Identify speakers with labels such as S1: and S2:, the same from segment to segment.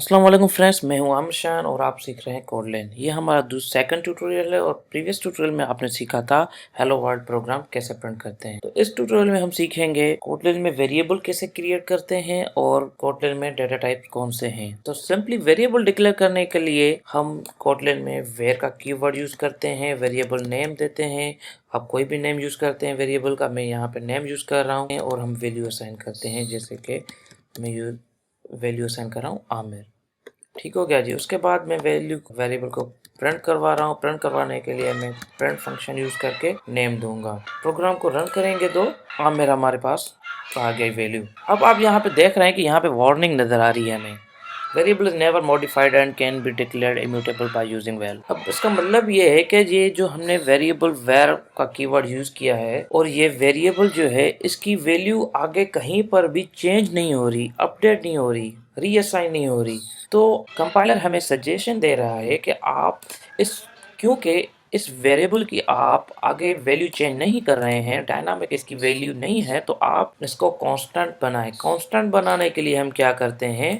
S1: अस्सलाम वालेकुम फ्रेंड्स, मैं हूं आमिर शान और आप सीख रहे हैं कोडलेन। ये हमारा सेकंड ट्यूटोरियल है और प्रीवियस ट्यूटोरियल में आपने सीखा था हेलो वर्ल्ड प्रोग्राम कैसे प्रिंट करते हैं। तो इस ट्यूटोरियल में हम सीखेंगे कोडलेन में वेरिएबल कैसे क्रिएट करते हैं और कोडलेन में डेटा टाइप कौन से हैं। तो सिंपली वेरिएबल डिक्लेयर करने के लिए हम कोडलेन में वेयर का कीवर्ड यूज करते हैं, वेरिएबल नेम देते हैं। आप कोई भी नेम यूज करते हैं वेरिएबल का, मैं यहाँ पे नेम यूज कर रहा हूँ और हम वैल्यू असाइन करते हैं, जैसे कि मैं वैल्यू असाइन कर रहा हूँ आमिर। ठीक हो गया जी। उसके बाद मैं वेरिएबल को प्रिंट करवा रहा हूँ। प्रिंट करवाने के लिए मैं प्रिंट फंक्शन यूज करके नेम दूंगा। प्रोग्राम को रन करेंगे तो आमिर हमारे पास आ गई वैल्यू। अब आप यहाँ पे देख रहे हैं कि यहाँ पे वार्निंग नजर आ रही है हमें, variable is never modified and can be declared immutable by using well. अब इसका मतलब ये है कि ये जो हमने वेरिएबल वेर का कीवर्ड यूज किया है और ये वेरिएबल जो है इसकी वैल्यू आगे कहीं पर भी चेंज नहीं हो रही, अपडेट नहीं हो रही, रीअसाइन नहीं हो रही। तो कंपाइलर हमें सजेशन दे रहा है कि आप क्योंकि इस वेरिएबल की आप आगे वैल्यू चेंज नहीं कर रहे हैं, डायनामिक इसकी वैल्यू नहीं है, तो आप इसको कांस्टेंट बनाएं। कांस्टेंट बनाने के लिए हम क्या करते हैं,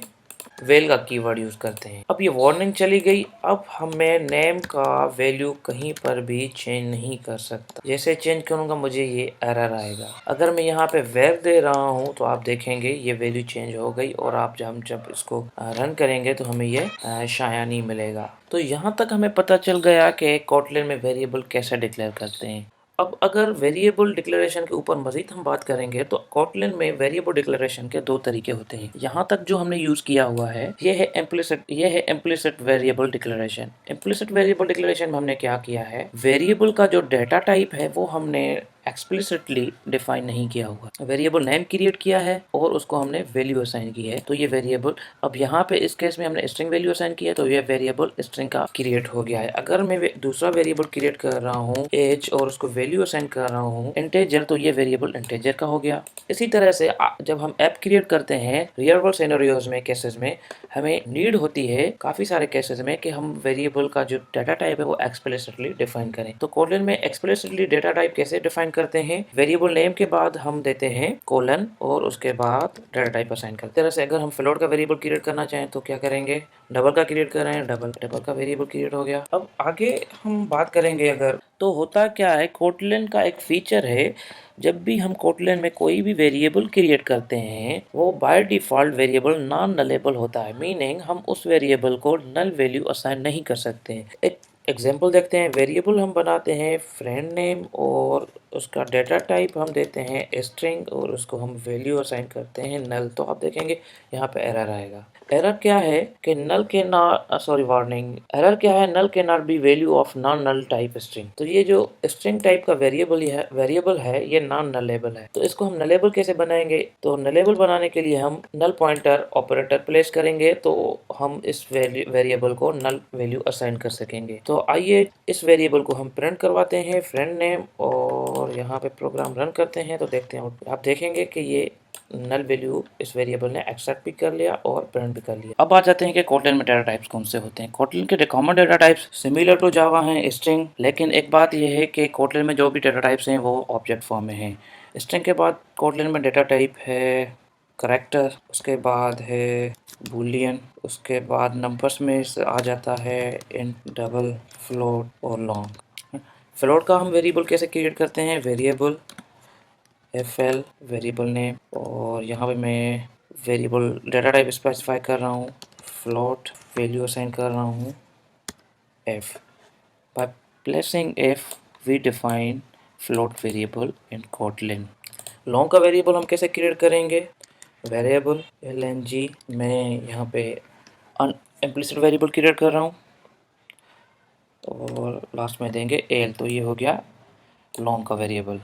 S1: वेल का कीवर्ड यूज करते हैं। अब ये वार्निंग चली गई। अब हमें नेम का वैल्यू कहीं पर भी चेंज नहीं कर सकता। जैसे चेंज करूंगा मुझे ये एरर आएगा। अगर मैं यहाँ पे वेर दे रहा हूँ तो आप देखेंगे ये वैल्यू चेंज हो गई और आप जब इसको रन करेंगे तो हमें ये शाया नहीं मिलेगा। तो यहाँ तक हमें पता चल गया कि कोटलिन में वेरिएबल कैसे डिक्लेयर करते हैं। अब अगर वेरिएबल डिक्लेरेशन के ऊपर मजीद हम बात करेंगे तो कोटलिन में वेरिएबल डिक्लेरेशन के दो तरीके होते हैं। यहाँ तक जो हमने यूज किया हुआ है ये है implicit variable declaration. Implicit variable declaration में हमने क्या किया है, वेरिएबल का जो डेटा टाइप है वो हमने एक्सप्लिसिटली डिफाइन नहीं किया हुआ। वेरिएबल नेम क्रिएट किया है और उसको हमने वैल्यू असाइन की है, तो ये वेरिएबल अब यहाँ पे इस केस में हमने स्ट्रिंग वैल्यू असाइन किया है, तो ये वेरिएबल स्ट्रिंग का क्रिएट हो गया है। अगर मैं दूसरा वेरिएबल क्रिएट कर रहा हूँ एज और उसको वैल्यू असाइन कर रहा हूँ इंटेजर, तो ये वेरिएबल इंटेजर का हो गया। इसी तरह से जब हम ऐप क्रिएट करते हैं रियल वर्ल्ड सिनेरियोज में, केसेस में हमें नीड होती है काफी सारे केसेस में कि हम वेरिएबल का जो डाटा टाइप है वो एक्सप्लिसिटली डिफाइन करें। तो कोलन में एक्सप्लिसिटली डाटा टाइप कैसे डिफाइन करते हैं, वेरिएबल नेम के बाद हम देते हैं कोलन और उसके बाद डाटा टाइप असाइन करते हैं। तरह से अगर हम फ्लोट का वेरिएबल क्रिएट करना चाहें तो क्या करेंगे, डबल का क्रिएट कर रहे हैं, डबल का वेरिएबल क्रिएट हो गया। अब आगे हम बात करेंगे अगर, तो होता क्या है, कोटलिन का एक फीचर है, जब भी हम कोटलिन में कोई भी वेरिएबल क्रिएट करते हैं वो by default variable non nullable होता है, मीनिंग हम उस वेरिएबल को नल वैल्यू असाइन नहीं कर सकते हैं। एक एग्जाम्पल देखते हैं। वेरिएबल हम बनाते हैं फ्रेंड नेम और उसका डेटा टाइप हम देते हैं स्ट्रिंग और उसको हम वैल्यू असाइन करते हैं नल। तो आप देखेंगे यहाँ पे एरर आएगा। एरर क्या है कि नल के नॉट सॉरी वार्निंग, एरर क्या है, नल के not be value of non null type string. तो ये जो स्ट्रिंग टाइप का वेरिएबल है ये नॉन नलेबल है। तो इसको हम नलेबल कैसे बनाएंगे, तो नलेबल बनाने के लिए हम नल पॉइंटर ऑपरेटर प्लेस करेंगे तो हम इस वेरिएबल को नल वैल्यू असाइन कर सकेंगे। तो आइए इस वेरिएबल को हम प्रिंट करवाते हैं फ्रेंड नेम और यहाँ पे प्रोग्राम रन करते हैं तो देखते हैं, आप देखेंगे कि ये नल वैल्यू इस वेरिएबल ने एक्सेप्ट भी कर लिया और प्रिंट भी कर लिया। अब आ जाते हैं कि कोटलिन में डाटा टाइप्स कौन से होते हैं। कोटलिन के common data types similar to Java हैं, स्ट्रिंग, लेकिन एक बात यह है कि कोटलिन में जो भी डाटा टाइप्स हैं वो ऑब्जेक्ट फॉर्म में हैं। स्ट्रिंग के बाद कोटलिन में डाटा टाइप है करैक्टर, उसके बाद है बूलियन, उसके बाद नंबर्स में आ जाता है इंट, डबल, फ्लोट और लॉन्ग। फ्लोट का हम वेरिएबल कैसे क्रिएट करते हैं, वेरिएबल fl वेरिएबल नेम और यहाँ पे मैं वेरिएबल डाटा टाइप स्पेसिफाई कर रहा हूँ फ्लोट, वैल्यू असाइन कर रहा हूँ f। By placing f we define float variable in Kotlin. Long का वेरिएबल हम कैसे क्रिएट करेंगे, वेरिएबल lng, मैं यहाँ पे इम्प्लिसिट वेरिएबल क्रिएट कर रहा हूँ और लास्ट में देंगे l, तो ये हो गया लॉन्ग का वेरिएबल।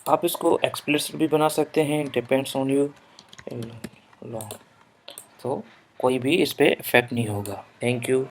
S1: आप इसको एक्सप्लिसिट भी बना सकते हैं, डिपेंड्स ऑन यू लॉन्ग, तो कोई भी इस पर इफेक्ट नहीं होगा। Thank you.